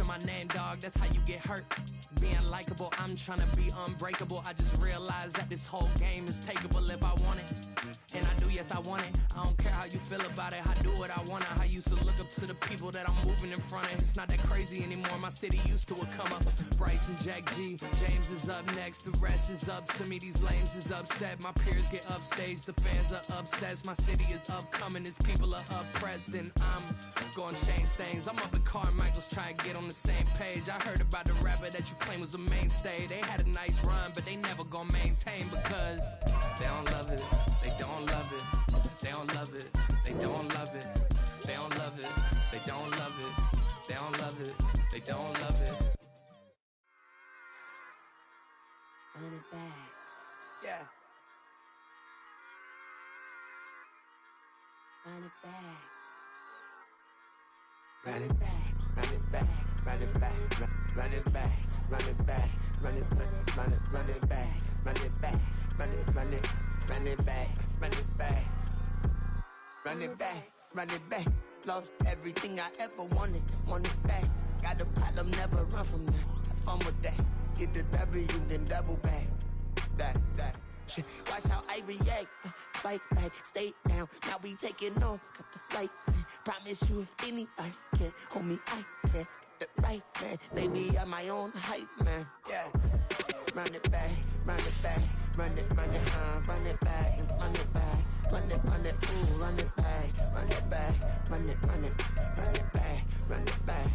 mention my name, dog, that's how you get hurt. Being likable, I'm trying to be unbreakable. I just realized that this whole game is takeable if I want it. And I do, yes, I want it. I don't care how you feel about it. I do what I want. I used to look up to the people that I'm moving in front of. It's not that crazy anymore. My city used to a come up. Bryce and Jack G. James is up next. The rest is up to me. These lames is upset. My peers get upstaged. The fans are obsessed. My city is upcoming. These people are oppressed. And I'm gonna change things. I'm up at Carmichael's trying to get on the same page. I heard about the rapper that you claim was a mainstay. They had a nice run, but they never gonna maintain because they don't love it. They don't love it. They don't love it. They don't love it. They don't love it. They don't love it. They don't love it. They don't love it. Run it back. Yeah. Run it back. Run it back. Run it back. Run it back. Run it back. Run it back. Run it back. Run it back. Run it back. Run it run it run it back. Run it back. Run it back. Run it back. Lost everything I ever wanted. Want it back. Got a problem, never run from that. Have fun with that. Get the W, then double back. That shit. Watch how I react. Fight back, stay down. Now we taking off. Got the flight. Promise you if anybody can hold me, I can. Get the right man. Baby, I'm my own hype man. Yeah. Run it back. Run it back. Run it back, run it back, run it back, ooh, run it back, run it back, run it back, run it back.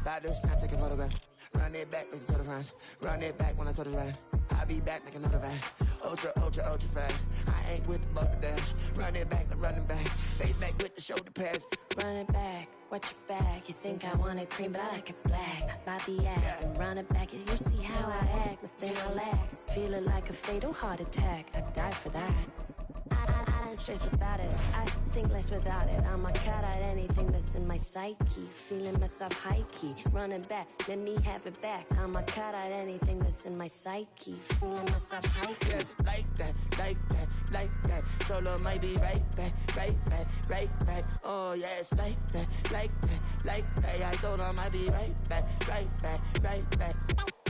About this time, take a photograph. Run it back, make it to the friends. Run it back when I told it right. I'll be back, make another back. Ultra fast. I ain't with the bugger dash. Run it back, running back. Face back with the shoulder pads. Run it back, watch your back. You think I want it cream, but I like it black. Not by the act. And run it back, you see how I act. Nothing I lack. Feel it like a fatal heart attack. I'd die for that. I ain't stressed about it. I think less without it. I'ma cut out anything that's in my psyche. Feeling myself high-key. Running back, let me have it back. I'ma cut out anything that's in my psyche. Feeling myself high-key. Yes, like that, like that, like that. Solo might be right back, right back, right back. Oh, yes, like that, like that, like that. I told him I'd be right back, right back, right back.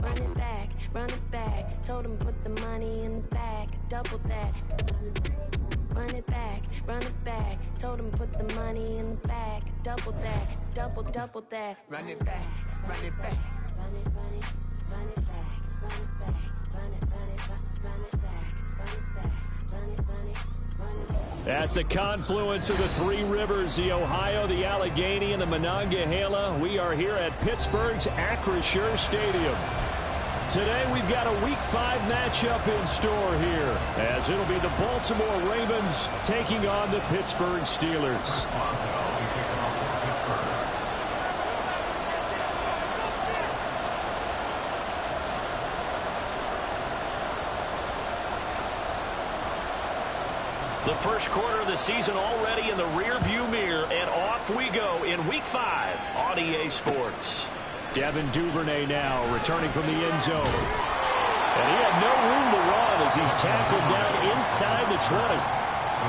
Run it back, run it back. Told him put the money in the bag, double that. Run it back, run it back. Told him put the money in the bag, double that, double that. Run it back, run it back. Run it, run it, run it back, run it back, run it, run it, run it back, run it back, run it, run it, run it back. At the confluence of the three rivers, the Ohio, the Allegheny, and the Monongahela, we are here at Pittsburgh's Acrisure Stadium. Today we've got a Week 5 matchup in store here, as it'll be the Baltimore Ravens taking on the Pittsburgh Steelers. The first quarter of the season already in the rearview mirror, and off we go in Week 5 on EA Sports. Devin Duvernay now returning from the end zone. And he had no room to run as he's tackled down inside the 20. The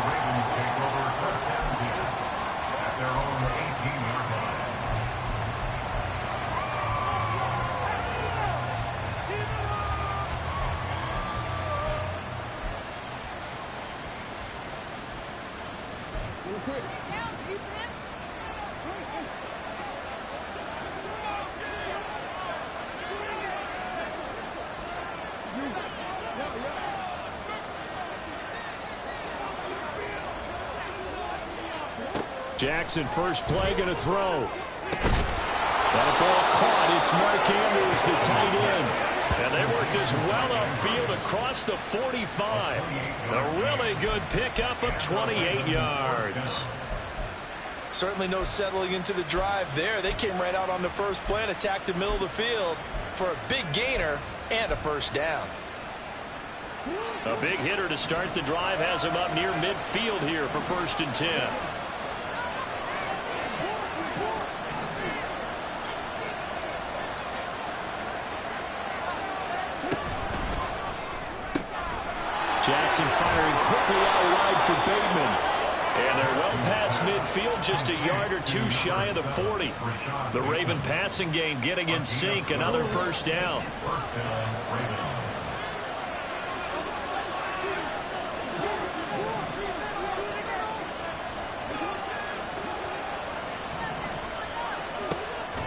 Ravens take over first down here at their own 18-yard line. Jackson, first play, going to throw. That ball caught. It's Mark Andrews, the tight end. And they worked this well upfield across the 45. A really good pickup of 28 yards. Certainly no settling into the drive there. They came right out on the first play and attacked the middle of the field for a big gainer and a first down. A big hitter to start the drive has him up near midfield here for 1st and 10. Jackson firing quickly out wide for Bateman. And they're well past midfield, just a yard or two shy of the 40. The Raven passing game getting in sync, another first down. First down, Ravens.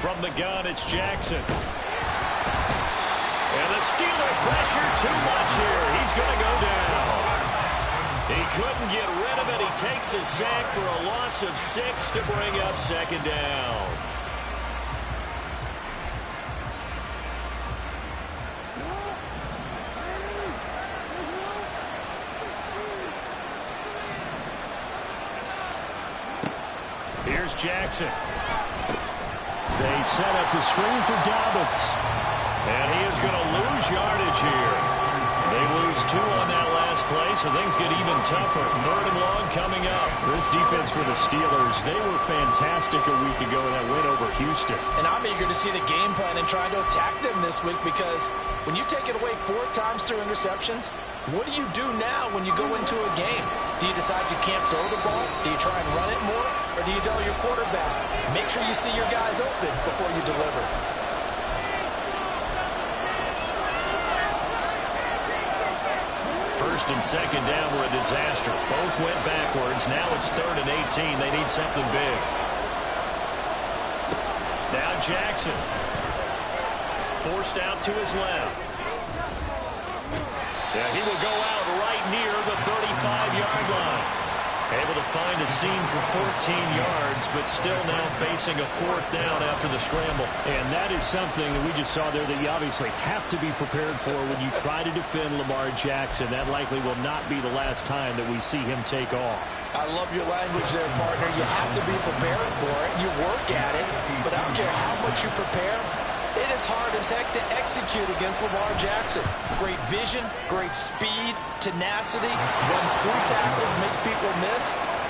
From the gun, it's Jackson. And the Steeler pressure too much here. He's going to go down. He couldn't get rid of it. He takes a sack for a loss of 6 to bring up second down. Here's Jackson. They set up the screen for Dobbins. And he is going to lose yardage here. They lose 2 on that last play, so things get even tougher. 3rd and long coming up. This defense for the Steelers, they were fantastic a week ago in that win over Houston. And I'm eager to see the game plan and trying to attack them this week, because when you take it away 4 times through interceptions, what do you do now when you go into a game? Do you decide you can't throw the ball? Do you try and run it more? Or do you tell your quarterback, make sure you see your guys open before you deliver? First and second down were a disaster. Both went backwards. Now it's 3rd and 18. They need something big. Now Jackson. Forced out to his left. Yeah, he will go out right near the 35-yard line. Able to find a seam for 14 yards, but still now facing a 4th down after the scramble. And that is something that we just saw there that you obviously have to be prepared for when you try to defend Lamar Jackson. That likely will not be the last time that we see him take off. I love your language there, partner. You have to be prepared for it. You work at it, but I don't care how much you prepare. It is hard as heck to execute against Lamar Jackson. Great vision, great speed, tenacity, runs through tackles, makes people miss.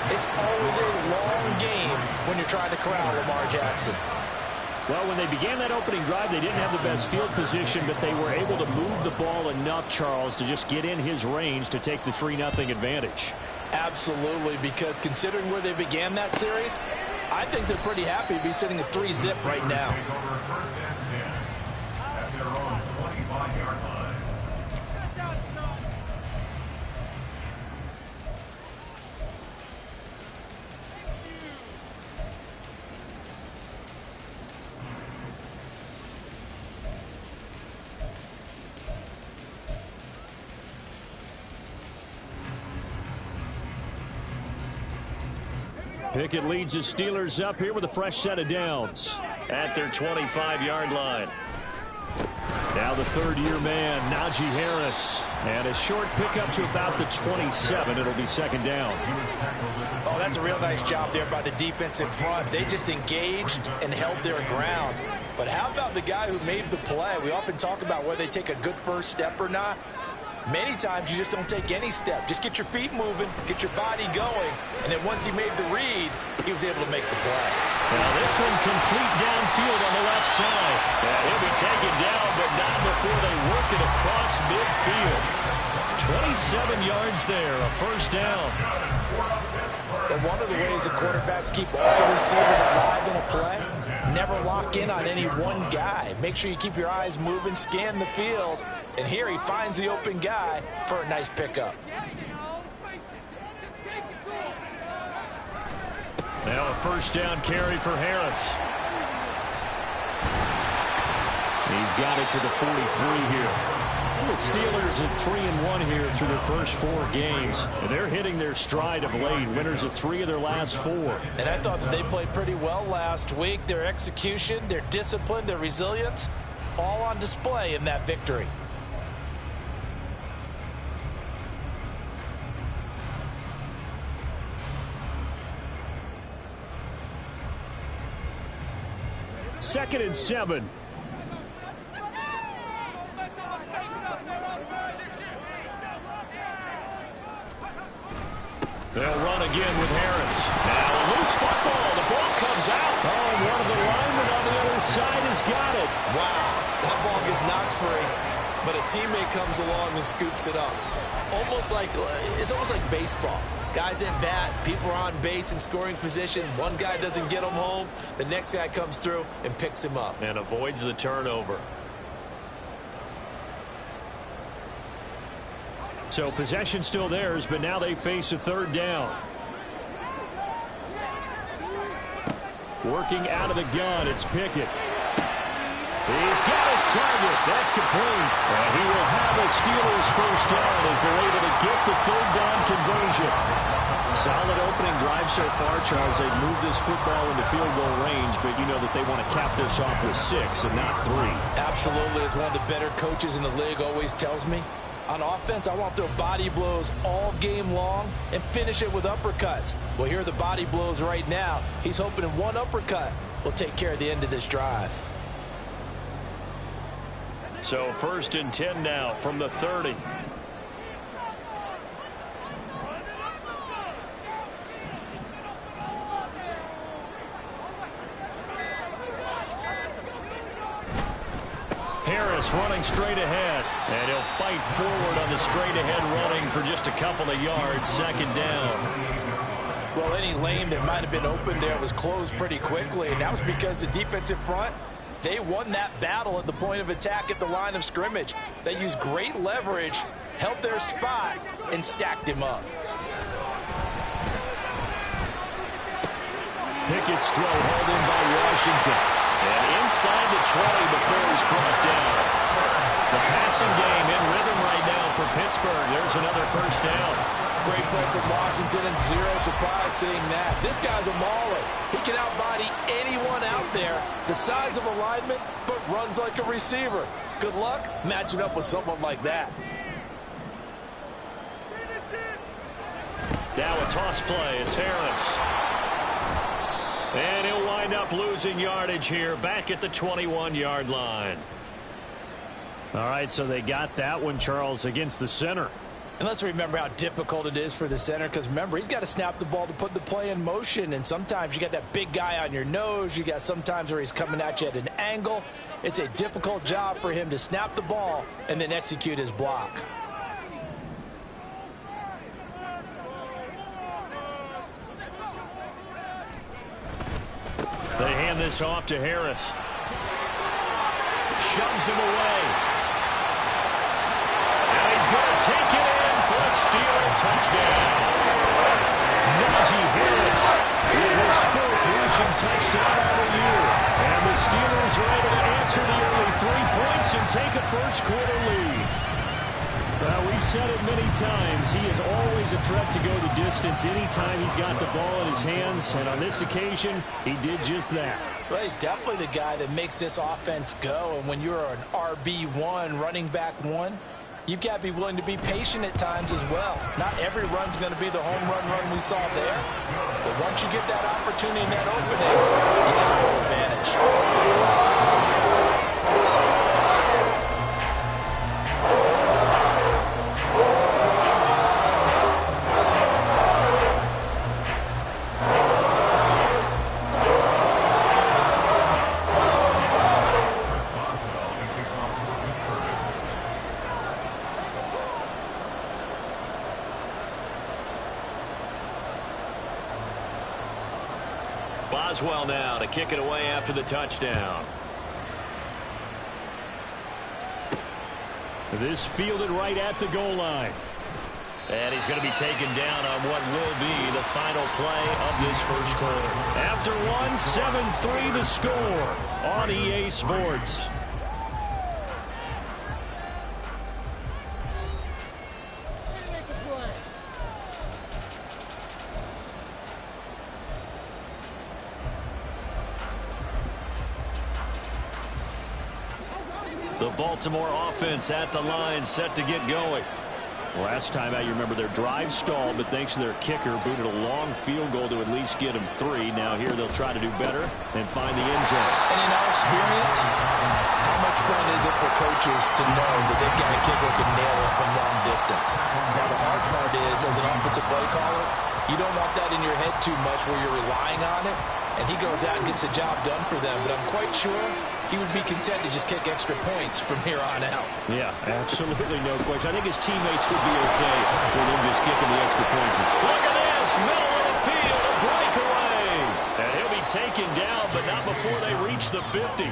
It's always a long game when you're trying to corral Lamar Jackson. Well, when they began that opening drive, they didn't have the best field position, but they were able to move the ball enough, Charles, to just get in his range to take the 3-0 advantage. Absolutely, because considering where they began that series, I think they're pretty happy to be sitting at 3-zip right now. At their own 25-yard line. Pickett leads the Steelers up here with a fresh set of downs at their 25-yard line. Now the 3rd-year man, Najee Harris. And a short pickup to about the 27. It'll be 2nd down. Oh, that's a real nice job there by the defense in front. They just engaged and held their ground. But how about the guy who made the play? We often talk about whether they take a good first step or not. Many times you just don't take any step. Just get your feet moving, get your body going, and then once he made the read, he was able to make the play. Now this one complete downfield on the left side. And he'll be taken down, but not before they work it across midfield. 27 yards there, a first down. But one of the ways the quarterbacks keep all the receivers alive in a play, never lock in on any one guy. Make sure you keep your eyes moving, scan the field, and here he finds the open guy for a nice pickup. Now a first down carry for Harris. He's got it to the 43 here. The Steelers at 3-1 here through their first 4 games. And they're hitting their stride of late. Winners of 3 of their last 4. And I thought that they played pretty well last week. Their execution, their discipline, their resilience, all on display in that victory. Second and 7. They'll run again with Harris. Now a loose football. The ball comes out. Oh, and one of the linemen on the other side has got it. Wow, that ball gets knocked free, but a teammate comes along and scoops it up. It's almost like baseball. Guys at bat, people are on base in scoring position. One guy doesn't get him home. The next guy comes through and picks him up. And avoids the turnover. So possession still theirs, but now they face a third down. Working out of the gun, it's Pickett. He's got his target. That's complete. And he will have a Steelers first down as they're able to get the third down conversion. Solid opening drive so far, Charles. They've moved this football into field goal range, but you know that they want to cap this off with 6 and not 3. Absolutely. As one of the better coaches in the league always tells me, on offense, I want to throw body blows all game long and finish it with uppercuts. Well, here are the body blows right now. He's hoping in one uppercut will take care of the end of this drive. So 1st and 10 now from the 30. Harris running straight ahead, and he'll fight forward on the straight ahead running for just a couple of yards. 2nd down. Well, any lane that might have been open there was closed pretty quickly, and that was because the defensive front, they won that battle at the point of attack at the line of scrimmage. They used great leverage, held their spot, and stacked him up. Pickett's throw hauled in by Washington. And inside the 20 before he's brought down. The passing game in rhythm right now for Pittsburgh. There's another first down. Great play from Washington, and zero surprise seeing that. This guy's a mauler. He can outbody anyone out there. The size of a lineman, but runs like a receiver. Good luck matching up with someone like that. Now a toss play. It's Harris. And he'll wind up losing yardage here back at the 21-yard line. All right, so they got that one, Charles, against the center. And let's remember how difficult it is for the center, because remember, he's got to snap the ball to put the play in motion, and sometimes you got that big guy on your nose. You got sometimes where he's coming at you at an angle. It's a difficult job for him to snap the ball and then execute his block. They hand this off to Harris. Shoves him away. And he's going to take it in for a Steeler touchdown. Najee Harris with his 4th rushing touchdown of the year. And the Steelers are able to answer the early 3 points and take a first-quarter lead. We've said it many times. He is always a threat to go the distance anytime he's got the ball in his hands. And on this occasion, he did just that. Well, he's definitely the guy that makes this offense go. And when you're an RB1, running back 1, you've got to be willing to be patient at times as well. Not every run's going to be the home run we saw there. But once you get that opportunity and that opening, you take full advantage. Boswell now to kick it away after the touchdown. This fielded right at the goal line. And he's going to be taken down on what will be the final play of this first quarter. After 7-3 the score on EA Sports. The Baltimore offense at the line, set to get going. Last time out, you remember their drive stalled, but thanks to their kicker, booted a long field goal to at least get them 3. Now here they'll try to do better and find the end zone. And in our experience, how much fun is it for coaches to know that they've got a kicker who can nail it from long distance? Now the hard part is, as an offensive play caller, you don't want that in your head too much where you're relying on it, and he goes out and gets the job done for them. But I'm quite sure he would be content to just kick extra points from here on out. Yeah, absolutely no question. I think his teammates would be okay with him just kicking the extra points. Look at this! across middle of the field, a breakaway. And he'll be taken down, but not before they reach the 50.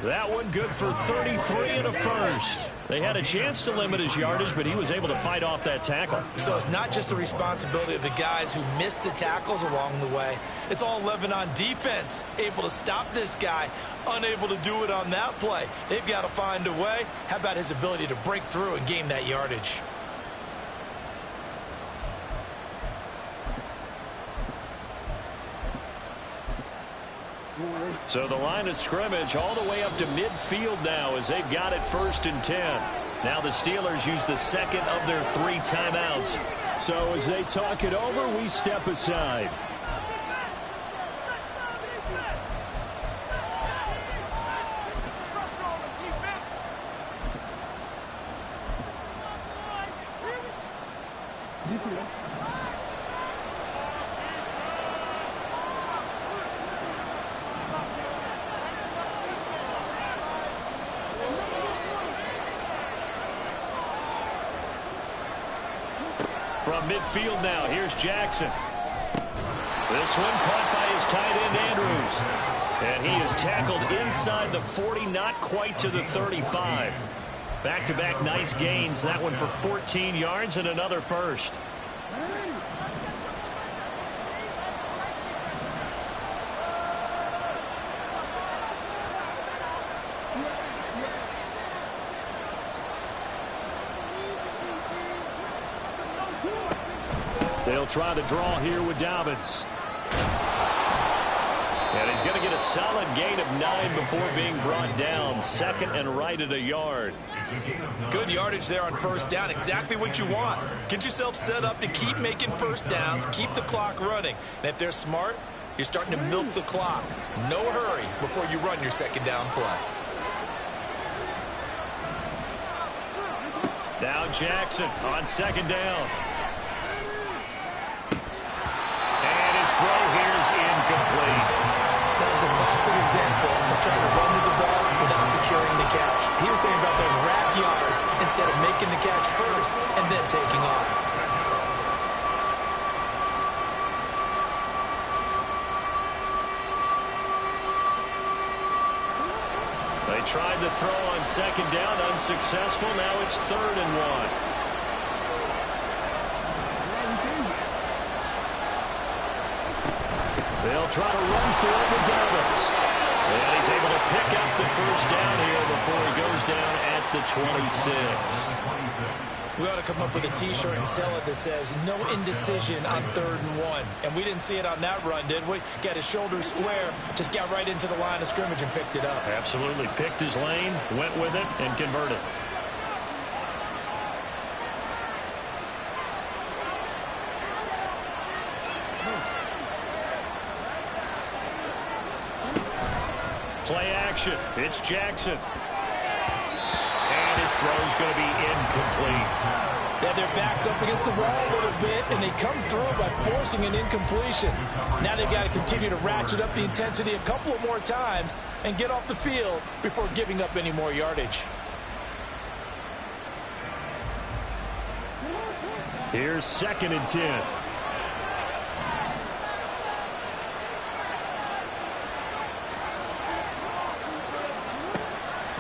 That one good for 33 and a first. They had a chance to limit his yardage, but he was able to fight off that tackle. So it's not just the responsibility of the guys who missed the tackles along the way. It's all 11 on defense, able to stop this guy, unable to do it on that play. They've got to find a way. How about his ability to break through and gain that yardage? So the line of scrimmage all the way up to midfield now as they've got it 1st and 10. Now the Steelers use the second of their 3 timeouts. So as they talk it over, we step aside. From midfield now, here's Jackson. This one caught by his tight end, Andrews. And he is tackled inside the 40, not quite to the 35. Back-to-back nice gains. That one for 14 yards and another first. They'll try the draw here with Dobbins. And he's going to get a solid gain of 9 before being brought down. 2nd and right at a yard. Good yardage there on 1st down. Exactly what you want. Get yourself set up to keep making 1st downs. Keep the clock running. And if they're smart, you're starting to milk the clock. No hurry before you run your 2nd down play. Now Jackson on 2nd down. And his throw here is incomplete. That was a classic example of trying to run with the ball without securing the catch. He was thinking about those rack yards instead of making the catch first and then taking off. They tried to throw on 2nd down, unsuccessful. Now it's 3rd and 1. They'll try to run for it with Dobbins. And he's able to pick up the 1st down here before he goes down at the 26. We ought to come up with a T-shirt and sell it that says, no indecision on 3rd and 1. And we didn't see it on that run, did we? Got his shoulders square, just got right into the line of scrimmage and picked it up. Absolutely. Picked his lane, went with it, and converted. Play action. It's Jackson. And his throw's going to be incomplete. Yeah, their back's up against the wall a little bit, and they come through by forcing an incompletion. Now they've got to continue to ratchet up the intensity a couple of more times and get off the field before giving up any more yardage. Here's 2nd and 10.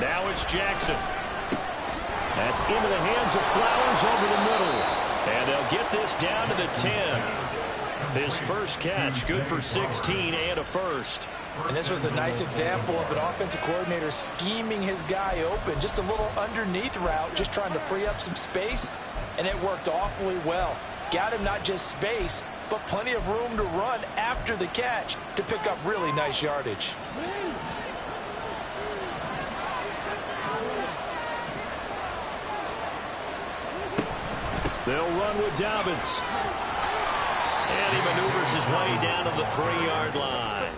Now it's Jackson. That's into the hands of Flowers over the middle. And they'll get this down to the 10. His first catch, good for 16 and a first. And this was a nice example of an offensive coordinator scheming his guy open. Just a little underneath route, just trying to free up some space. And it worked awfully well. Got him not just space, but plenty of room to run after the catch to pick up really nice yardage. They'll run with Dobbins. And he maneuvers his way down to the 3-yard line.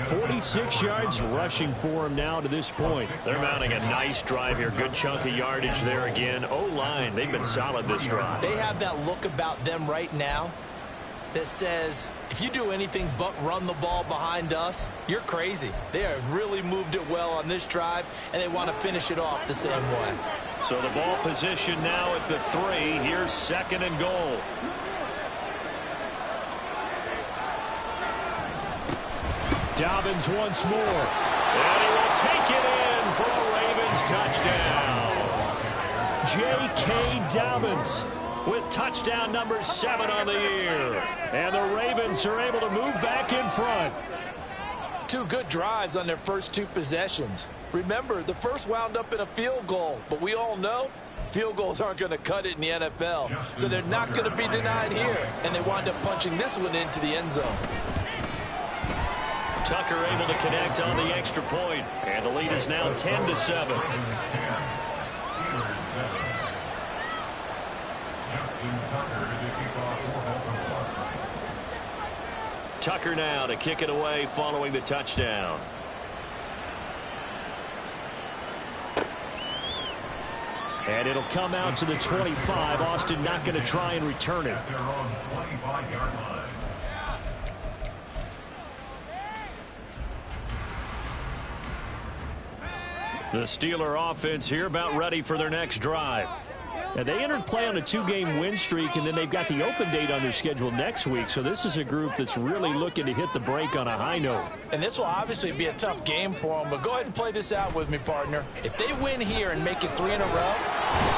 46 yards rushing for him now to this point. They're mounting a nice drive here. Good chunk of yardage there again. O-line, they've been solid this drive. They have that look about them right now that says, if you do anything but run the ball behind us, you're crazy. They have really moved it well on this drive, and they want to finish it off the same way. So the ball position now at the 3. Here's 2nd and goal. Dobbins once more. And he will take it in for a Ravens touchdown. J.K. Dobbins with touchdown number 7 on the year. And the Ravens are able to move back in front. 2 good drives on their first 2 possessions. Remember, the first wound up in a field goal, but we all know field goals aren't going to cut it in the NFL, so they're not going to be denied here, and they wind up punching this one into the end zone. Tucker able to connect on the extra point, and the lead is now 10-7. Tucker now to kick it away following the touchdown. And it'll come out to the 25. Austin not going to try and return it. The Steeler offense here about ready for their next drive. Now, they entered play on a 2-game win streak, and then they've got the open date on their schedule next week. So this is a group that's really looking to hit the break on a high note. And this will obviously be a tough game for them, but go ahead and play this out with me, partner. If they win here and make it 3 in a row,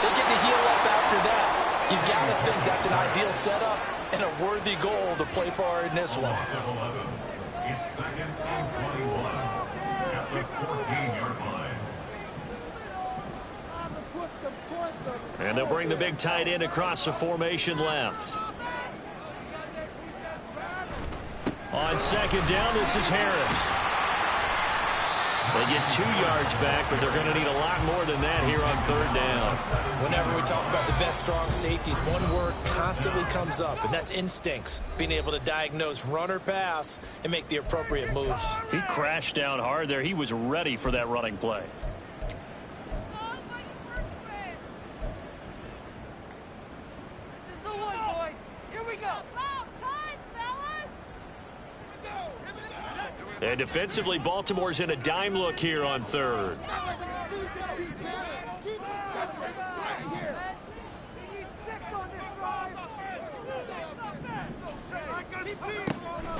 they get to heal up after that. You got to think that's an ideal setup and a worthy goal to play for in this one. It's 2nd and 21 at the 14-yard line. And they'll bring the big tight end across the formation left. On 2nd down, this is Harris. They get 2 yards back, but they're going to need a lot more than that here on 3rd down. Whenever we talk about the best strong safeties, one word constantly comes up, and that's instincts. Being able to diagnose run or pass and make the appropriate moves. He crashed down hard there. He was ready for that running play. And defensively, Baltimore's in a dime look here on 3rd.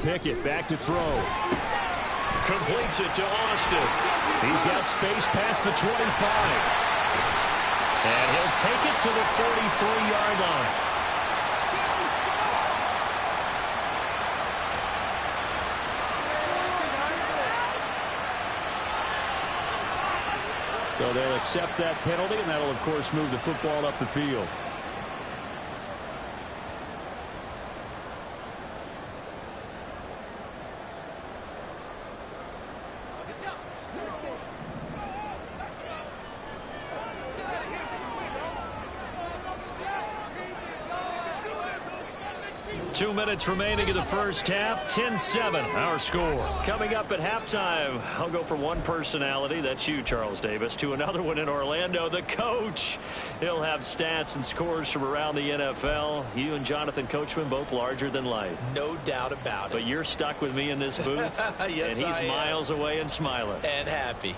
Pickett back to throw. Completes it to Austin. He's got space past the 25. And he'll take it to the 43-yard line. So they'll accept that penalty, and that'll, of course, move the football up the field. Two minutes remaining in the first half. 10-7, our score. Coming up at halftime, I'll go from one personality, that's you, Charles Davis, to another one in Orlando, the coach. He'll have stats and scores from around the NFL. You and Jonathan Coachman, both larger than life. No doubt about it. But you're stuck with me in this booth. Yes, and he's miles away and smiling. And happy.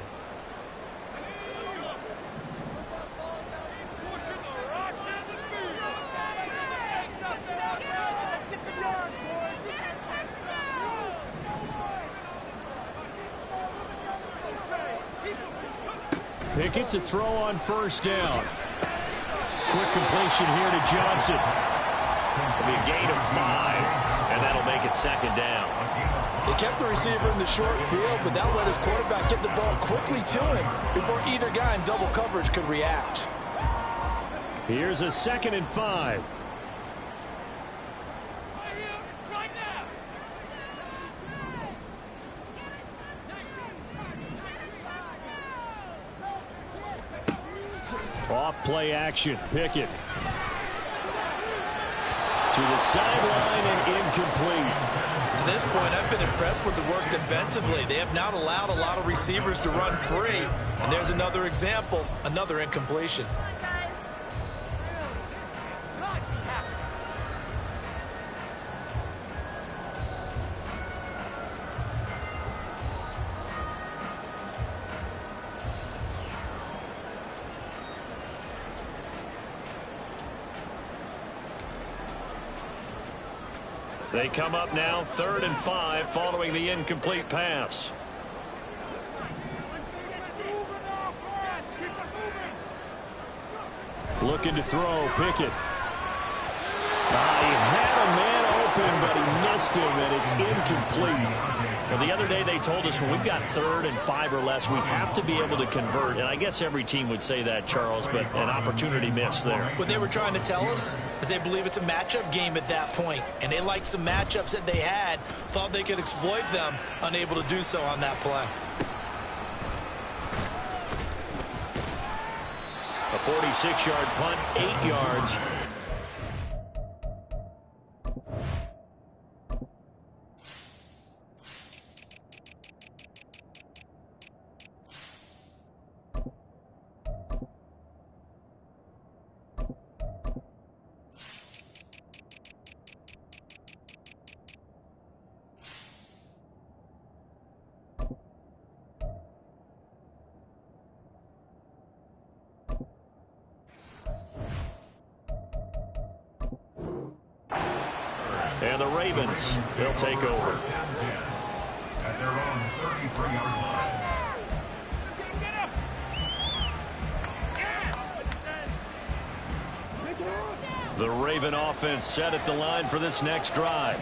Pickett to throw on 1st down. Quick completion here to Johnson. It'll be a gain of 5, and that'll make it 2nd down. They kept the receiver in the short field, but that let his quarterback get the ball quickly to him before either guy in double coverage could react. Here's a 2nd and 5. Off play action. Pickett to the sideline and incomplete. To this point, I've been impressed with the work defensively. They have not allowed a lot of receivers to run free. And there's another example, another incompletion. They come up now 3rd and 5 following the incomplete pass. Looking to throw, Pickett. He had a man open, but he missed him, and it's incomplete. Well, the other day they told us when we've got 3rd and 5 or less, we have to be able to convert. And I guess every team would say that, Charles, but an opportunity missed there. What they were trying to tell us is they believe it's a matchup game at that point, and they liked some matchups that they had, thought they could exploit them, unable to do so on that play. A 46-yard punt, 8 yards. And the Ravens, they'll take over. At their own 33-yard line. The Raven offense set at the line for this next drive.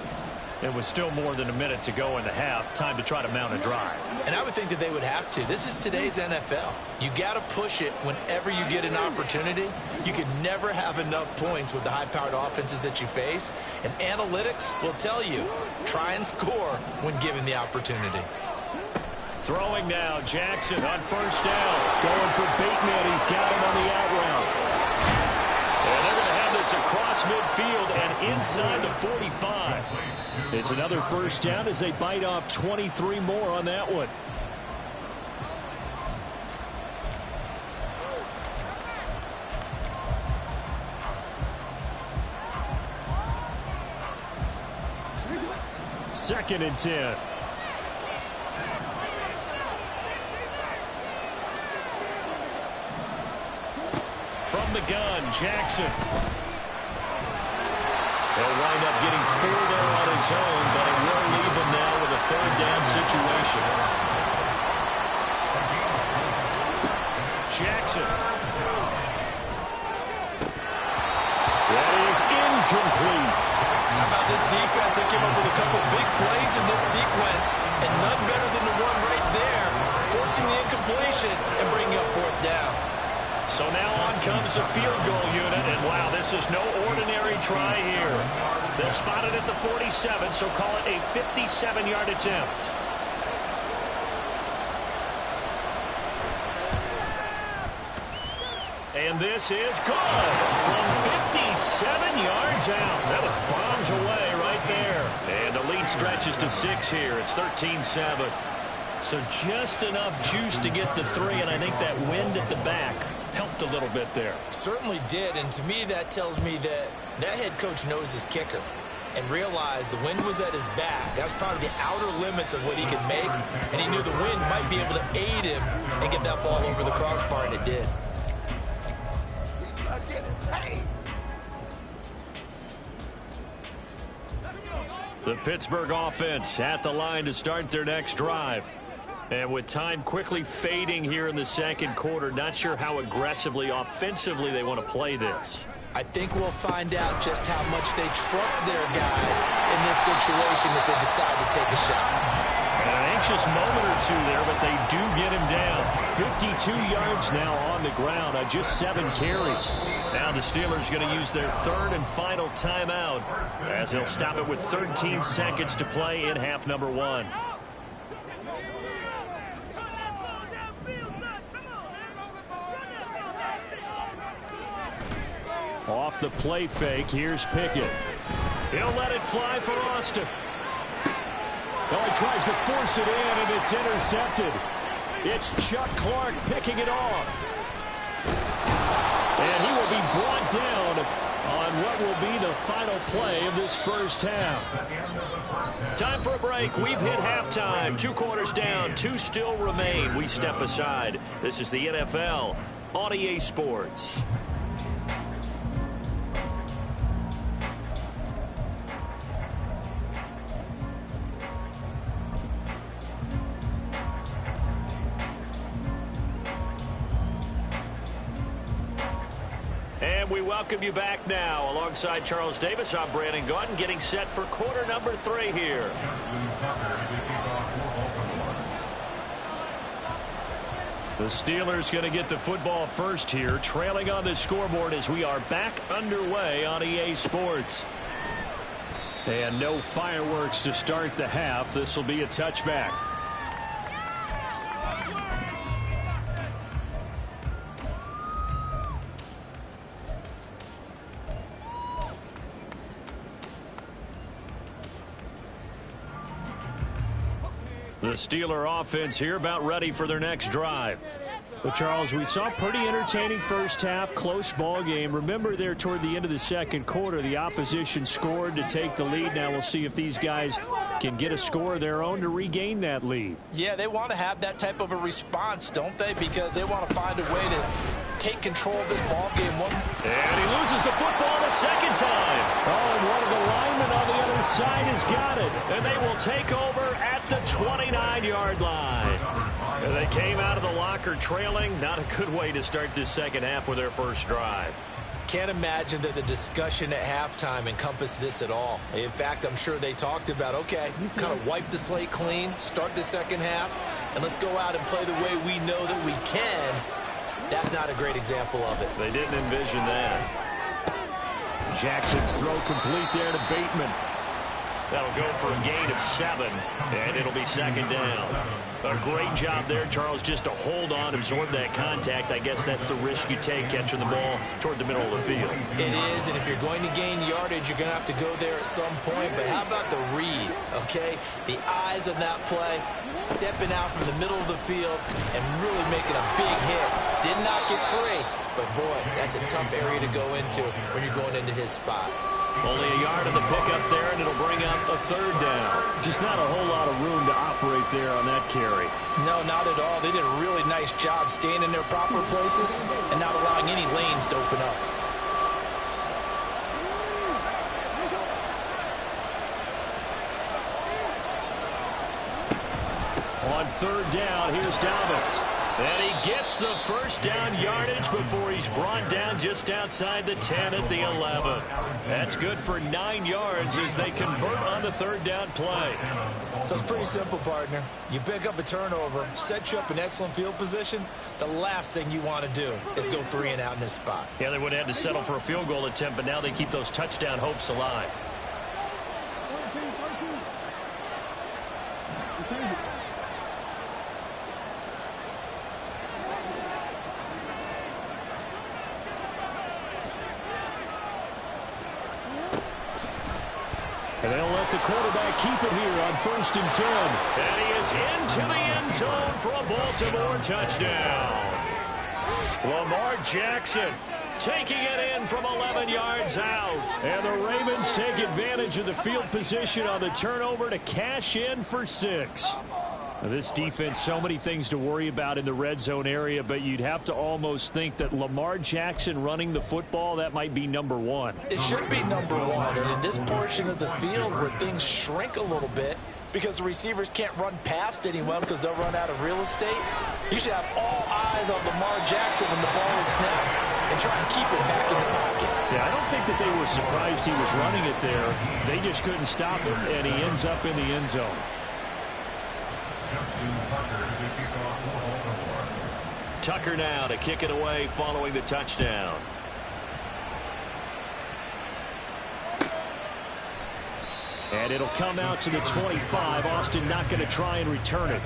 It was still more than a minute to go in the half. Time to try to mount a drive. And I would think that they would have to. This is today's NFL. You got to push it whenever you get an opportunity. You can never have enough points with the high-powered offenses that you face. And analytics will tell you, try and score when given the opportunity. Throwing now, Jackson on 1st down. Going for Bateman. He's got him on the out route. And they're going to have this across midfield and inside the 45. It's another 1st down as they bite off 23 more on that one. Second and 10. From the gun, Jackson. He'll wind up getting 4 there on his own, but it will leave him now with a 3rd down situation. Jackson. That is incomplete. How about this defense? They came up with a couple big plays in this sequence, and none better than the one right there, forcing the incompletion and bringing up 4th down. So now on comes the field goal unit, and wow, this is no ordinary try here. They'll spot it at the 47, so call it a 57-yard attempt. And this is good from 57 yards out. That was bombs away right there. And the lead stretches to 6 here. It's 13-7. So just enough juice to get the 3, and I think that wind at the back helped a little bit there. Certainly did, and to me that tells me that that head coach knows his kicker and realized the wind was at his back. That was probably the outer limits of what he could make, and he knew the wind might be able to aid him and get that ball over the crossbar, and it did. The Pittsburgh offense at the line to start their next drive. And with time quickly fading here in the second quarter, not sure how aggressively, offensively they want to play this. I think we'll find out just how much they trust their guys in this situation if they decide to take a shot. And an anxious moment or two there, but they do get him down. 52 yards now on the ground on just 7 carries. Now the Steelers going to use their 3rd and final timeout as they'll stop it with 13 seconds to play in half number 1. Off the play fake, here's Pickett. He'll let it fly for Austin. Well, he tries to force it in, and it's intercepted. It's Chuck Clark picking it off. And he will be brought down on what will be the final play of this first half. Time for a break. We've hit halftime. 2 quarters down, 2 still remain. We step aside. This is the NFL on EA Sports. And we welcome you back now. Alongside Charles Davis, I'm Brandon Gaudin, getting set for quarter number 3 here. The Steelers going to get the football first here, trailing on the scoreboard as we are back underway on EA Sports. And no fireworks to start the half. This will be a touchback. The Steeler offense here about ready for their next drive. Well, Charles, we saw a pretty entertaining first half, close ball game. Remember there toward the end of the second quarter, the opposition scored to take the lead. Now we'll see if these guys can get a score of their own to regain that lead. Yeah, they want to have that type of a response, don't they? Because they want to find a way to take control of this ball game. And he loses the football the second time. Oh, and one of the linemen on the other side has got it. And they will take over at the 29-yard line. And they came out of the locker trailing. Not a good way to start this second half with their first drive. Can't imagine that the discussion at halftime encompassed this at all. In fact, I'm sure they talked about, okay, kind of wipe the slate clean, start the second half, and let's go out and play the way we know that we can. That's not a great example of it. They didn't envision that. Jackson's throw complete there to Bateman. That'll go for a gain of 7, and it'll be second down. A great job there, Charles, just to hold on, absorb that contact. I guess that's the risk you take catching the ball toward the middle of the field. It is, and if you're going to gain yardage, you're going to have to go there at some point. But how about the read, okay? The eyes of that play, stepping out from the middle of the field and really making a big hit. Did not get free, but boy, that's a tough area to go into when you're going into his spot. Only a yard on the pickup there, and it'll bring up a third down. Just not a whole lot of room to operate there on that carry. No, not at all. They did a really nice job staying in their proper places and not allowing any lanes to open up. On third down, here's Dobbins. And he gets the first down yardage before he's brought down just outside the 10 at the 11. That's good for 9 yards as they convert on the third down play. So it's pretty simple, partner. You pick up a turnover, set you up in excellent field position. The last thing you want to do is go 3 and out in this spot. Yeah, they would have had to settle for a field goal attempt, but now they keep those touchdown hopes alive. And they'll let the quarterback keep it here on 1st and 10. And he is into the end zone for a Baltimore touchdown. Lamar Jackson taking it in from 11 yards out. And the Ravens take advantage of the field position on the turnover to cash in for 6. Now, this defense, so many things to worry about in the red zone area, but you'd have to almost think that Lamar Jackson running the football, that might be number 1. It should be number 1, and in this portion of the field where things shrink a little bit because the receivers can't run past anyone because they'll run out of real estate, you should have all eyes on Lamar Jackson when the ball is snapped and try and keep it back in the pocket. Yeah, I don't think that they were surprised he was running it there. They just couldn't stop it, and he ends up in the end zone. Tucker now to kick it away following the touchdown. And it'll come out to the 25. Austin not going to try and return it.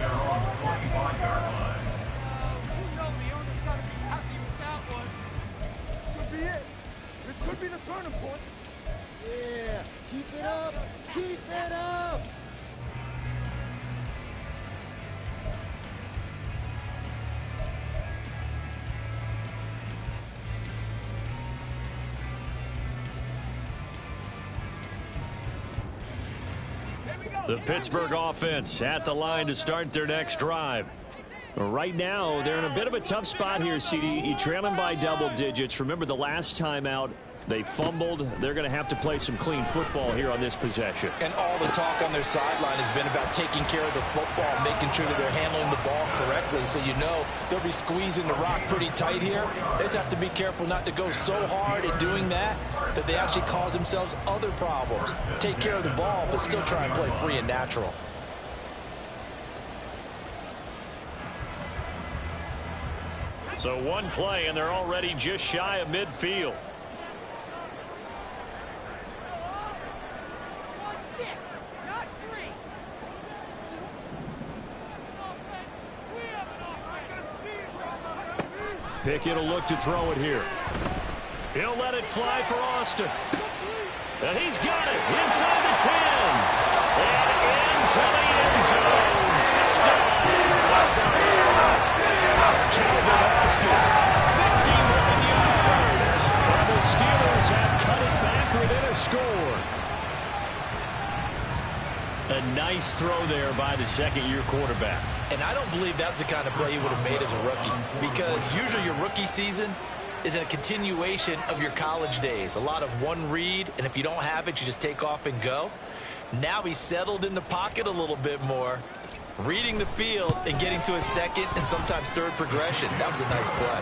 This could be the turning point. Yeah, keep it up. Keep it up. The Pittsburgh offense at the line to start their next drive. Right now, they're in a bit of a tough spot here, CD. You trail them by double digits. Remember the last time out, they fumbled. They're going to have to play some clean football here on this possession. And all the talk on their sideline has been about taking care of the football, making sure that they're handling the ball correctly. So you know they'll be squeezing the rock pretty tight here. They just have to be careful not to go so hard at doing that they actually cause themselves other problems. Take care of the ball, but still try and play free and natural. So one play, and they're already just shy of midfield. Pickett will look to throw it here. He'll let it fly for Austin. And he's got it inside the 10. And into the end zone. Touchdown. Calvin Austin, 51 yards. And the Steelers have cut it back within a score. A nice throw there by the second-year quarterback. And I don't believe that was the kind of play he would have made as a rookie, because usually your rookie season is a continuation of your college days. A lot of one read, and if you don't have it, you just take off and go. Now he's settled in the pocket a little bit more, reading the field and getting to a second and sometimes third progression. That was a nice play.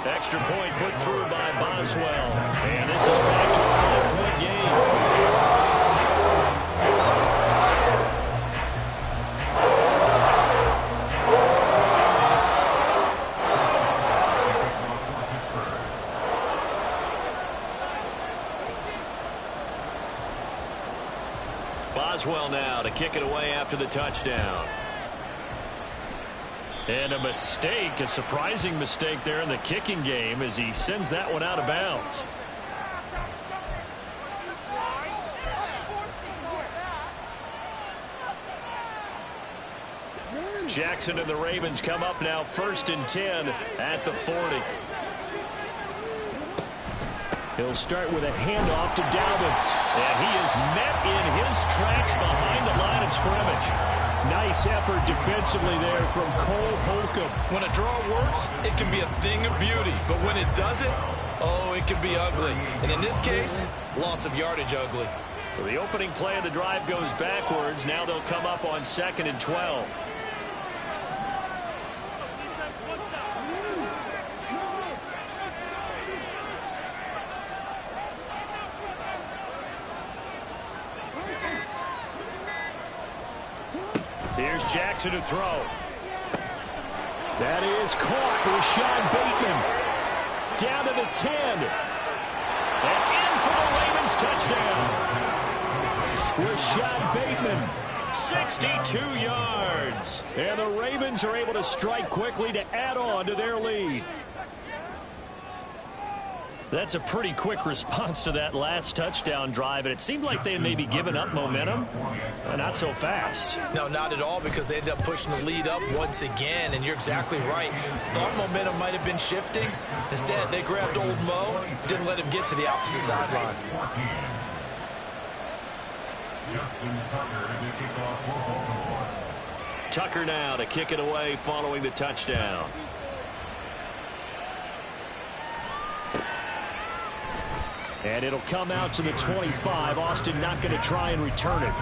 Extra point put through by Boswell. And this is back to a 5-point game. Boswell now to kick it away after the touchdown. And a mistake, a surprising mistake there in the kicking game as he sends that one out of bounds. Jackson and the Ravens come up now 1st and 10 at the 40. He'll start with a handoff to Dalvin. And he is met in his tracks behind the line of scrimmage. Nice effort defensively there from Cole Holcomb. When a draw works, it can be a thing of beauty. But when it doesn't, oh, it can be ugly. And in this case, loss of yardage ugly. So the opening play of the drive goes backwards. Now they'll come up on 2nd and 12. Here's Jackson to throw. That is caught. Rashad Bateman down to the 10. And in for the Ravens touchdown. Rashad Bateman, 62 yards. And the Ravens are able to strike quickly to add on to their lead. That's a pretty quick response to that last touchdown drive, and it seemed like they had maybe given up momentum. Not so fast. No, not at all, because they ended up pushing the lead up once again, and you're exactly right. Thought momentum might have been shifting. Instead, they grabbed old Mo, didn't let him get to the opposite sideline. Tucker now to kick it away following the touchdown. And it'll come out to the 25. Austin not going to try and return it.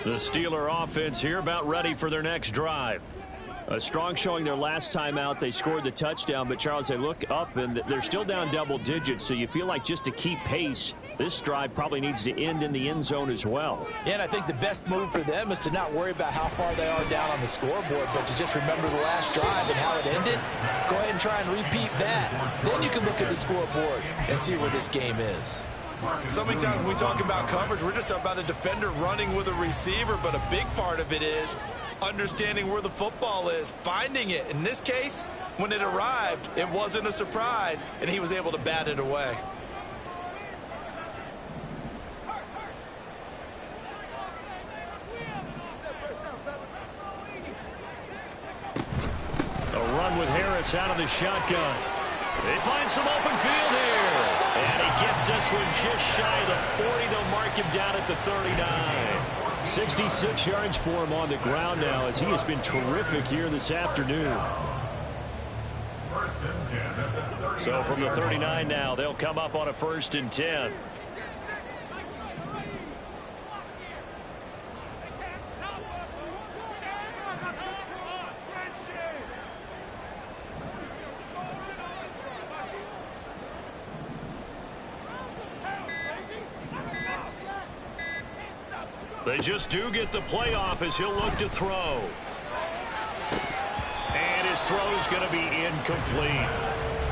The Steeler offense here about ready for their next drive. A strong showing their last time out. They scored the touchdown, but Charles, they look up and they're still down double digits, so you feel like just to keep pace, this drive probably needs to end in the end zone as well. Yeah, and I think the best move for them is to not worry about how far they are down on the scoreboard, but to just remember the last drive and how it ended. Go ahead and try and repeat that. Then you can look at the scoreboard and see where this game is. So many times when we talk about coverage, we're just about a defender running with a receiver, but a big part of it is understanding where the football is, finding it. In this case, when it arrived, it wasn't a surprise, and he was able to bat it away. A run with Harris out of the shotgun. They find some open field here. And he gets this one just shy of the 40. They'll mark him down at the 39. 66 yards for him on the ground now as he has been terrific here this afternoon. So from the 39 now, they'll come up on a 1st and 10. They just do get the playoff as he'll look to throw. And his throw's going to be incomplete.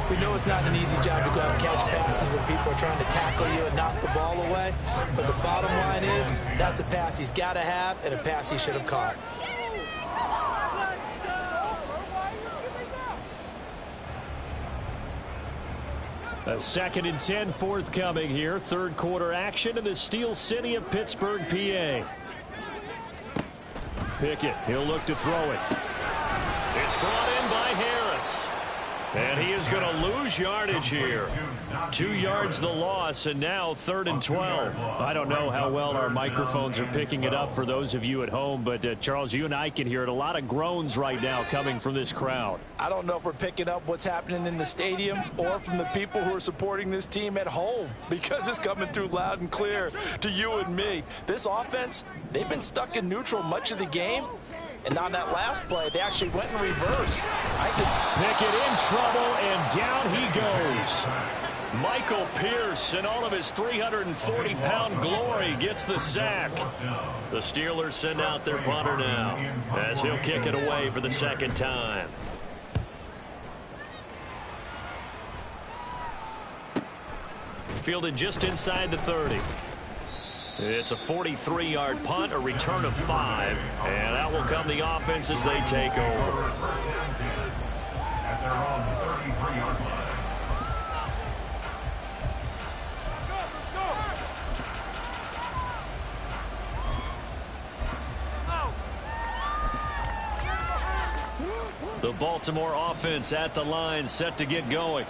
We know it's not an easy job to go out and catch passes when people are trying to tackle you and knock the ball away. But the bottom line is, that's a pass he's got to have and a pass he should have caught. A 2nd and 10 forthcoming here. 3rd quarter action in the Steel City of Pittsburgh, PA. Pickett, he'll look to throw it. It's brought in by Harris. And he is going to lose yardage here. 2 yards the loss, and now 3rd and 12. I don't know how well our microphones are picking it up for those of you at home, but Charles, you and I can hear it. A lot of groans right now coming from this crowd. I don't know if we're picking up what's happening in the stadium or from the people who are supporting this team at home, because it's coming through loud and clear to you and me. This offense, they've been stuck in neutral much of the game. And on that last play, they actually went in reverse. Pickett in trouble, and down he goes. Michael Pierce, in all of his 340-pound glory, gets the sack. The Steelers send out their punter now, as he'll kick it away for the 2nd time. Fielded just inside the 30. It's a 43-yard punt, a return of 5, and that will come the offense as they take over. At their own 33-yard line. The Baltimore offense at the line, set to get going.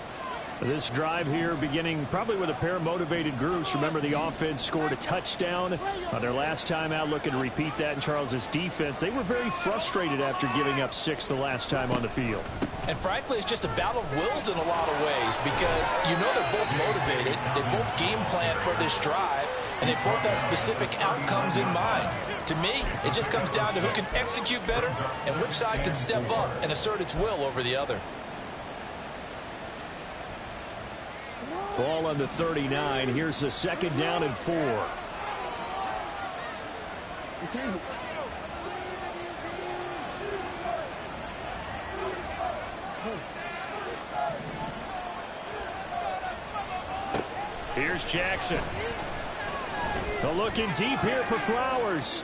This drive here beginning probably with a pair of motivated groups. Remember, the offense scored a touchdown their last time out. Looking to repeat that in Charles's defense. They were very frustrated after giving up 6 the last time on the field. And frankly, it's just a battle of wills in a lot of ways, because you know they're both motivated. They both game plan for this drive, and they both have specific outcomes in mind. To me, it just comes down to who can execute better and which side can step up and assert its will over the other. Ball on the 39. Here's the 2nd down and 4. Here's Jackson. Looking deep here for Flowers.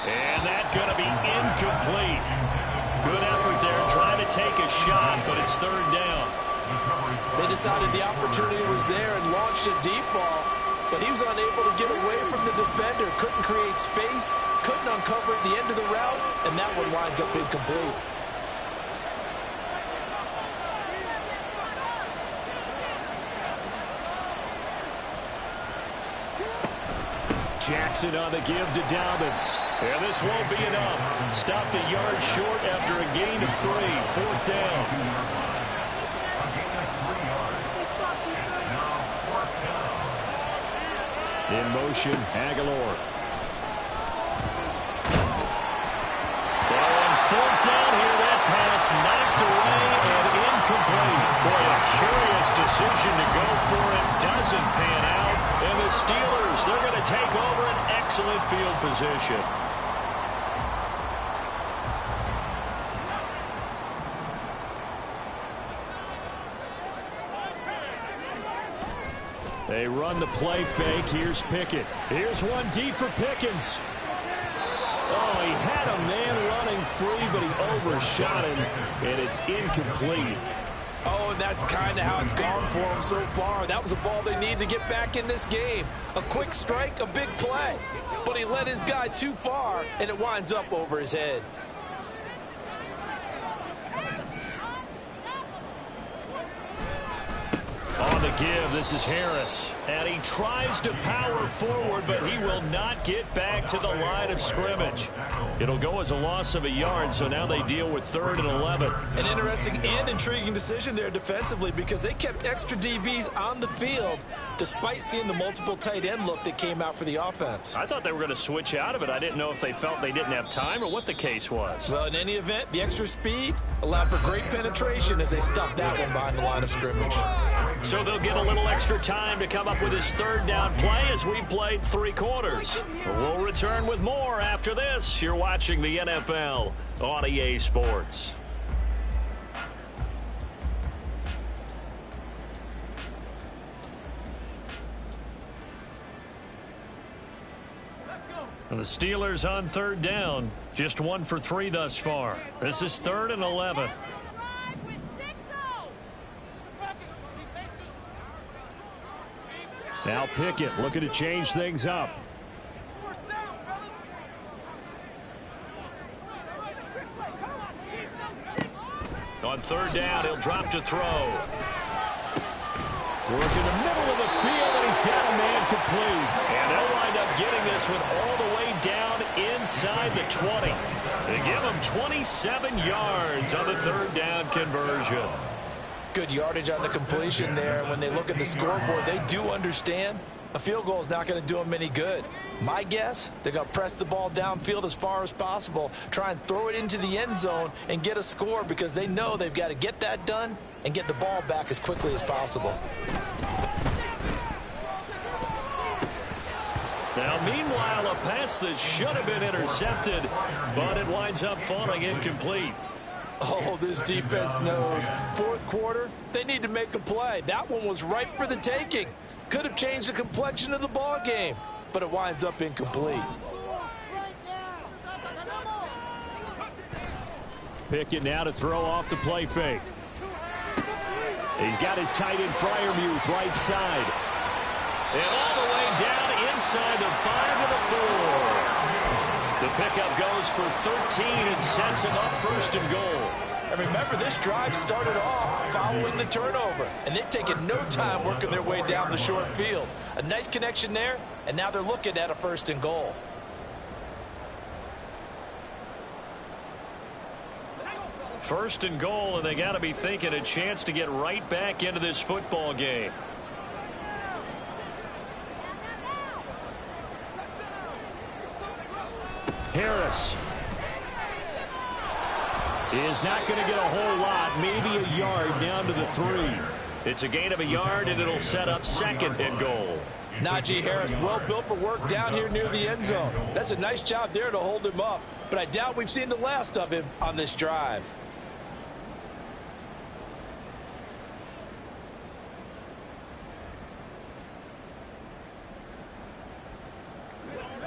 And that's going to be incomplete. Good effort there trying to take a shot, but it's 3rd down. They decided the opportunity was there and launched a deep ball, but he was unable to get away from the defender. Couldn't create space, couldn't uncover at the end of the route, and that one winds up incomplete. Jackson on the give to Dobbins. And this won't be enough. Stopped a yard short after a gain of 3. 4th down. In motion, Aguilar. On 4th down here, that pass knocked away and incomplete. Boy, a curious decision to go for it. Doesn't pan out. And the Steelers, they're going to take over an excellent field position. They run the play fake. Here's Pickett. Here's one deep for Pickens. Oh, he had a man running free, but he overshot him, and it's incomplete. Oh, and that's kind of how it's gone for him so far. That was a ball they need to get back in this game. A quick strike, a big play. But he led his guy too far, and it winds up over his head. give. This is Harris. And he tries to power forward, but he will not get back to the line of scrimmage. It'll go as a loss of a yard, so now they deal with 3rd and 11. An interesting and intriguing decision there defensively because they kept extra DBs on the field despite seeing the multiple tight end look that came out for the offense. I thought they were going to switch out of it. I didn't know if they felt they didn't have time or what the case was. Well, in any event, the extra speed allowed for great penetration as they stuffed that one behind the line of scrimmage. So they'll get a little extra time to come up with his 3rd down play as we've played 3 quarters. We'll return with more after this. You're watching the NFL on EA Sports. And the Steelers on 3rd down. Just 1 for 3 thus far. This is 3rd and 11. Now Pickett looking to change things up. On 3rd down, he'll drop to throw. Work in the middle of the field, and he's got a man complete. And they'll wind up getting this one all the way down inside the 20. They give him 27 yards on the 3rd down conversion. Good yardage on the completion there. When they look at the scoreboard, they do understand a field goal is not going to do them any good. My guess, they're going to press the ball downfield as far as possible, try and throw it into the end zone and get a score because they know they've got to get that done and get the ball back as quickly as possible. Now, meanwhile, a pass that should have been intercepted, but it winds up falling incomplete. Oh, this defense knows. 4th quarter, they need to make a play. That one was ripe for the taking. Could have changed the complexion of the ball game, but it winds up incomplete. Pickett now to throw off the play fake. He's got his tight end Freiermuth right side. And all the way down inside the 5 to the 4. The pickup goes for 13 and sets him up 1st and goal. And remember, this drive started off following the turnover, and they've taken no time working their way down the short field. A nice connection there, and now they're looking at a 1st and goal. First and goal, and they got to be thinking a chance to get right back into this football game. Harris is not going to get a whole lot, maybe a yard down to the 3. It's a gain of a yard, and it'll set up 2nd and goal. Najee Harris, well built for work down here near the end zone. That's a nice job there to hold him up, but I doubt we've seen the last of him on this drive.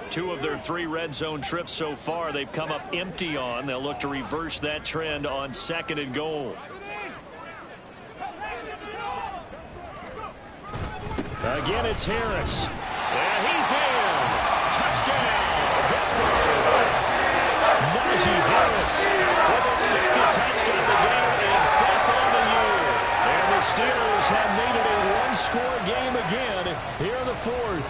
Two of their 3 red zone trips so far they've come up empty on. They'll look to reverse that trend on 2nd and goal. Again, it's Harris. And he's in. Touchdown, Pittsburgh. Najee Harris with his 2nd touchdown of the game and 5th on the year. And the Steelers have made it a 1-score game again here in the 4th.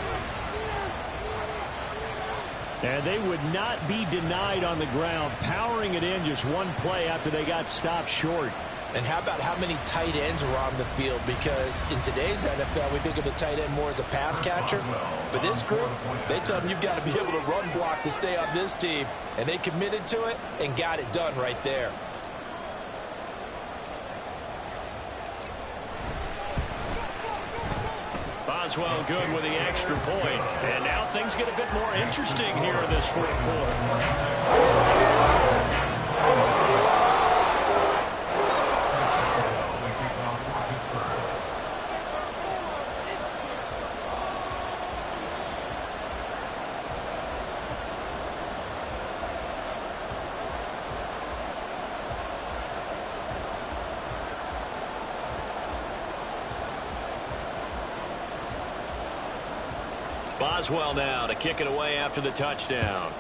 And they would not be denied on the ground, powering it in just 1 play after they got stopped short. And how about how many tight ends were on the field? Because in today's NFL, we think of the tight end more as a pass catcher. But this group, they tell them you've got to be able to run block to stay on this team. And they committed to it and got it done right there. Boswell good with the extra point. And now things get a bit more interesting here in this 4th quarter. Boswell now to kick it away after the touchdown.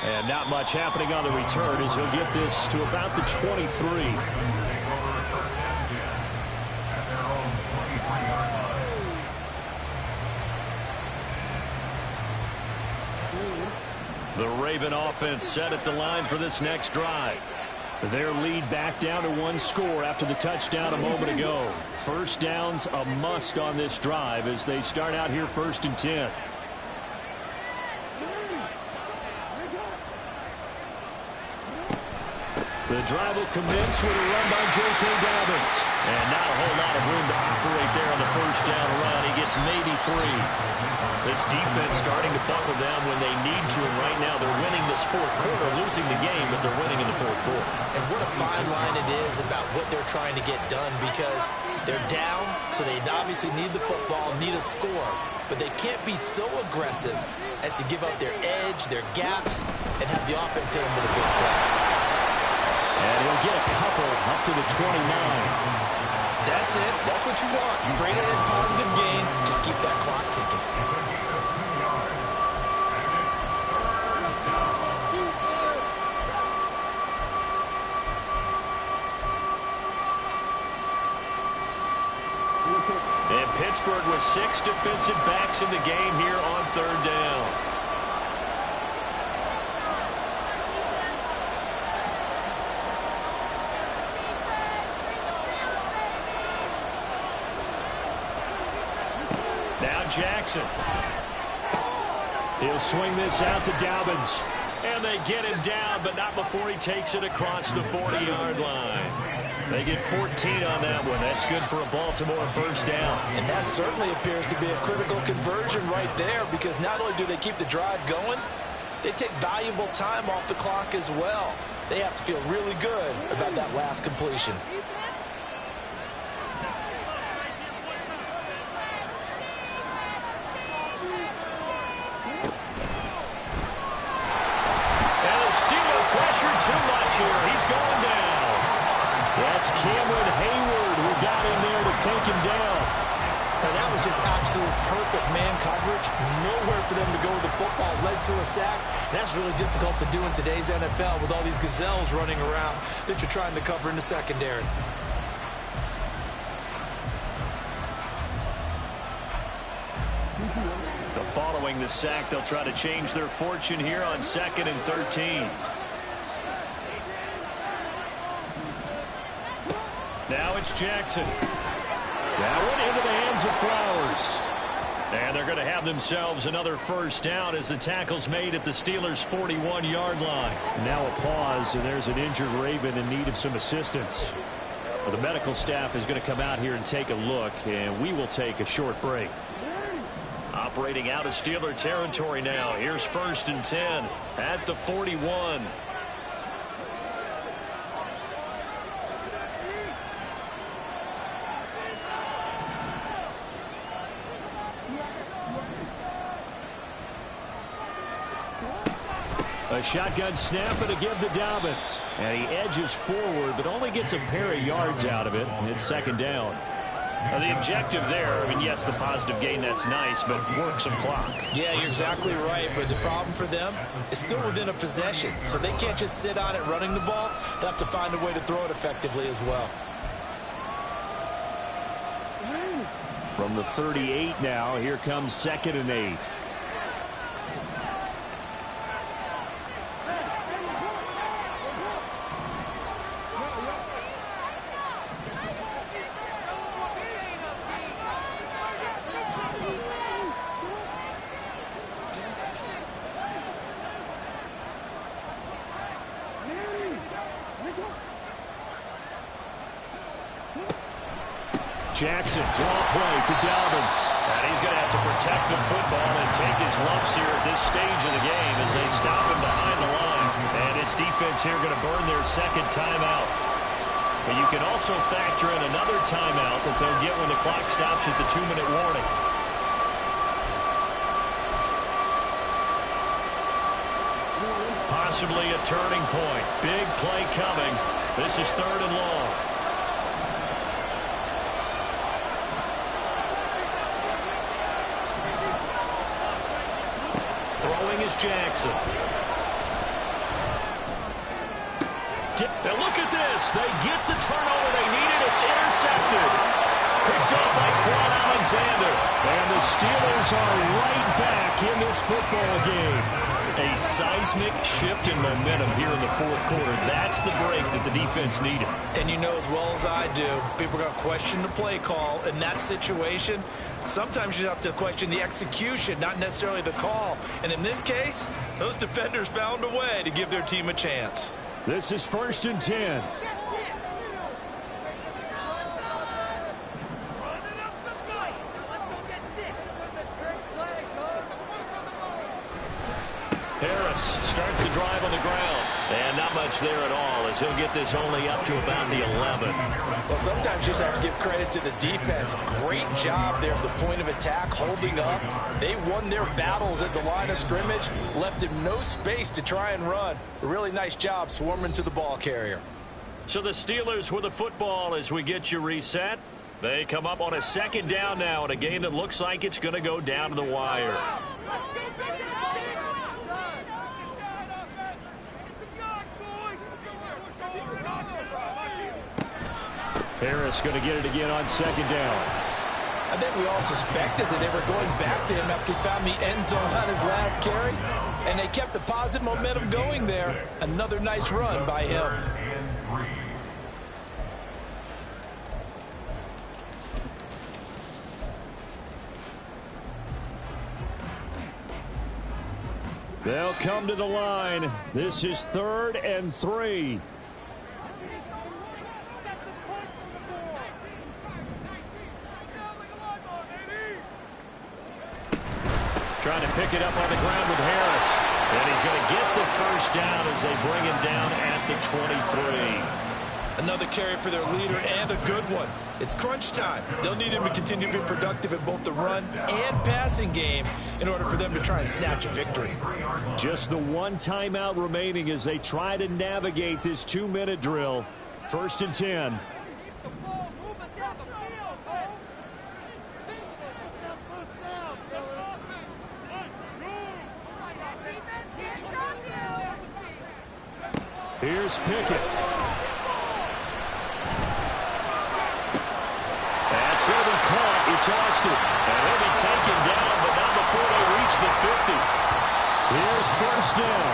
And And not much happening on the return as he'll get this to about the 23. The Raven offense set at the line for this next drive. Their lead back down to 1 score after the touchdown a moment ago. First down's a must on this drive as they start out here 1st and 10. The drive will commence with a run by J.K. Dobbins. And not a whole lot of room to operate there on the first down run. He gets maybe 3. This defense starting to buckle down when they need to. And right now they're winning this 4th quarter, losing the game, but they're winning in the 4th quarter. And what a fine line it is about what they're trying to get done, because they're down, so they obviously need the football, need a score. But they can't be so aggressive as to give up their edge, their gaps, and have the offense hit them with a big play. And he'll get a couple up to the 29. That's it. That's what you want. Straight ahead, positive gain. Just keep that clock ticking. And Pittsburgh with 6 defensive backs in the game here on 3rd down. Now Jackson. He'll swing this out to Dobbins. And they get him down, but not before he takes it across the 40-yard line. They get 14 on that one. That's good for a Baltimore first down. And that certainly appears to be a critical conversion right there, because not only do they keep the drive going, they take valuable time off the clock as well. They have to feel really good about that last completion. Too much here. He's going down. That's Cameron Hayward who got in there to take him down. And that was just absolute perfect man coverage. Nowhere for them to go with the football. Led to a sack. And that's really difficult to do in today's NFL with all these gazelles running around that you're trying to cover in the secondary. Following the sack, they'll try to change their fortune here on 2nd and 13. Now it's Jackson. That one into the hands of Flowers. And they're going to have themselves another first down as the tackle's made at the Steelers' 41-yard line. Now a pause, and there's an injured Raven in need of some assistance. Well, the medical staff is going to come out here and take a look, and we will take a short break. Operating out of Steeler territory now. Here's 1st and 10 at the 41. A shotgun snap and a give to Dobbins. And he edges forward, but only gets a pair of yards out of it. It's 2nd down. Now the objective there, I mean, yes, the positive gain, that's nice, but work some clock. Yeah, you're exactly right, but the problem for them is still within a possession. So they can't just sit on it running the ball. They have to find a way to throw it effectively as well. From the 38 now, here comes 2nd and 8. Jackson, draw play to Dobbins. And he's going to have to protect the football and take his lumps here at this stage of the game as they stop him behind the line. And his defense here going to burn their 2nd timeout. But you can also factor in another timeout that they'll get when the clock stops at the 2-minute warning. Possibly a turning point. Big play coming. This is 3rd and long. Throwing is Jackson. And look at this. They get the turnover they needed. It's intercepted. Picked up by Quan Alexander. And the Steelers are right back in this football game. A seismic shift in momentum here in the fourth quarter. That's the break that the defense needed. And you know as well as I do, people are going to question the play call in that situation. Sometimes you have to question the execution, not necessarily the call. And in this case, those defenders found a way to give their team a chance. This is 1st and 10. Harris starts the drive on the ground. And not much there at all as he'll get this only up to about the 11. Well, sometimes you just have to give credit to the defense. Great job there at the point of attack, holding up. They won their battles at the line of scrimmage, left him no space to try and run. A really nice job swarming to the ball carrier. So the Steelers with the football as we get you reset. They come up on a 2nd down now in a game that looks like it's going to go down to the wire. Harris going to get it again on 2nd down. I think we all suspected that they were going back to him after he found the end zone on his last carry, and they kept the positive momentum going there. Another nice run by him. They'll come to the line. This is 3rd and 3. Trying to pick it up on the ground with Harris. And he's going to get the 1st down as they bring him down at the 23. Another carry for their leader and a good one. It's crunch time. They'll need him to continue to be productive in both the run and passing game in order for them to try and snatch a victory. Just the one timeout remaining as they try to navigate this 2-minute drill. 1st and 10. Here's Pickett. That's going to be caught. It's Austin. And he'll be taken down, but not before they reach the 50. Here's 1st down.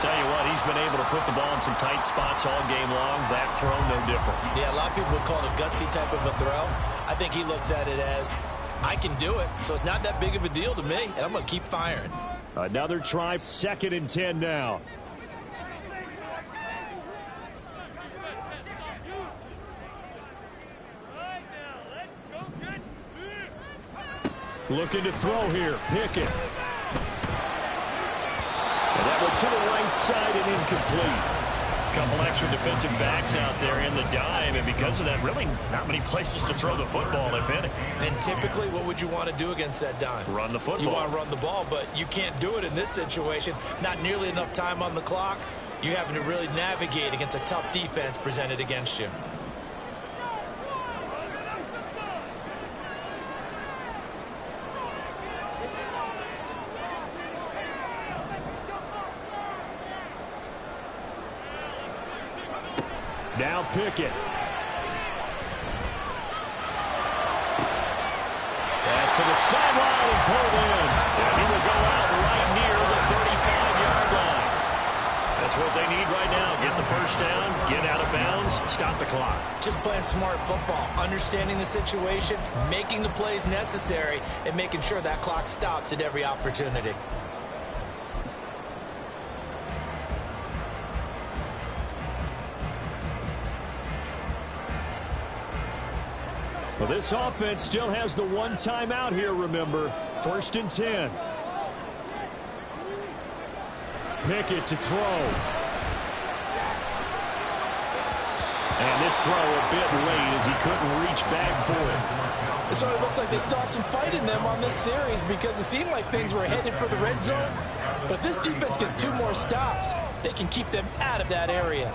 Tell you what, he's been able to put the ball in some tight spots all game long. That throw, no different. Yeah, a lot of people would call it a gutsy type of a throw. I think he looks at it as, I can do it, so it's not that big of a deal to me, and I'm going to keep firing. Another try, 2nd and 10 now. Looking to throw here. Pickett. And that one to the right side and incomplete. Couple extra defensive backs out there in the dime, and because of that, really not many places to throw the football, if any. And typically, what would you want to do against that dime? Run the football. You want to run the ball, but you can't do it in this situation. Not nearly enough time on the clock. You're having to really navigate against a tough defense presented against you. Now Pickett. Pass to the sideline and pulled in. And he will go out right near the 35-yard line. That's what they need right now. Get the 1st down, get out of bounds, stop the clock. Just playing smart football, understanding the situation, making the plays necessary, and making sure that clock stops at every opportunity. Well, this offense still has the one timeout here, remember. 1st and 10. Pickett to throw. And this throw a bit late as he couldn't reach back for it. It sort of looks like they still have some fight in them on this series because it seemed like things were headed for the red zone. But if this defense gets 2 more stops, they can keep them out of that area.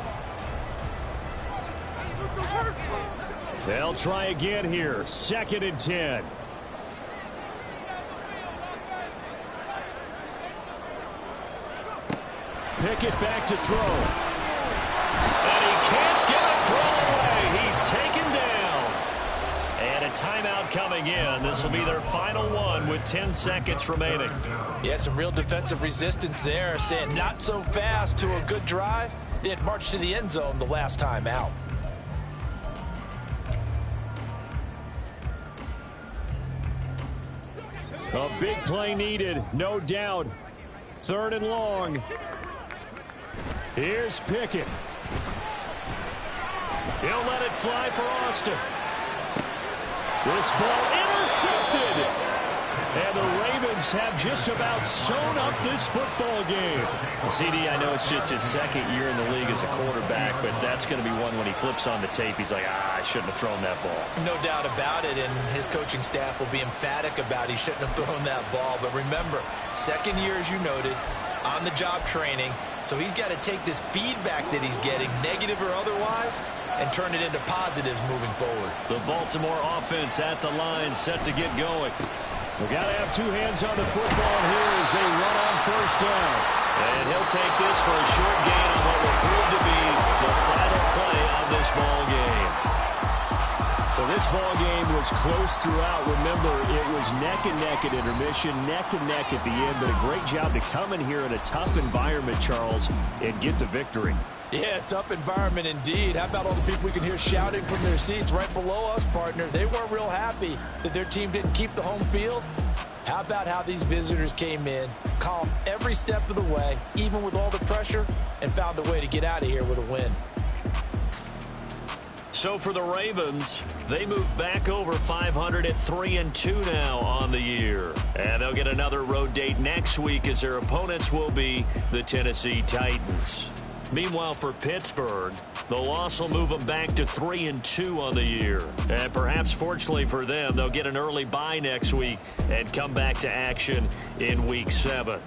They'll try again here. 2nd and 10. Pickett back to throw. This will be their final one with 10 seconds remaining. Yeah, some real defensive resistance there, saying not so fast to a good drive. Then march to the end zone the last time out. A big play needed, no doubt. 3rd and long. Here's Pickett. He'll let it fly for Austin. This ball intercepted. And the Ravens have just about sewn up this football game. CD, I know it's just his 2nd year in the league as a quarterback, but that's going to be one when he flips on the tape. He's like, I shouldn't have thrown that ball. No doubt about it, and his coaching staff will be emphatic about he shouldn't have thrown that ball. But remember, 2nd year, as you noted, on-the-job training, so he's got to take this feedback that he's getting, negative or otherwise, and turn it into positives moving forward. The Baltimore offense at the line, set to get going. We've got to have 2 hands on the football here as they run on 1st down. And he'll take this for a short gain on what will prove to be the final play on this ball game. Well, this ball game was close throughout. Remember, it was neck and neck at intermission, neck and neck at the end, but a great job to come in here in a tough environment, Charles, and get the victory. Yeah, tough environment indeed. How about all the people we can hear shouting from their seats right below us, partner? They weren't real happy that their team didn't keep the home field. How about how these visitors came in, calm every step of the way, even with all the pressure, and found a way to get out of here with a win. So for the Ravens, they move back over 500 at 3-2 now on the year. And they'll get another road date next week as their opponents will be the Tennessee Titans. Meanwhile, for Pittsburgh, the loss will move them back to 3-2 on the year. And perhaps fortunately for them, they'll get an early bye next week and come back to action in Week 7.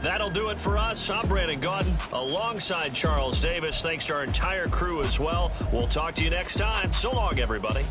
That'll do it for us. I'm Brandon Gaudin alongside Charles Davis. Thanks to our entire crew as well. We'll talk to you next time. So long, everybody.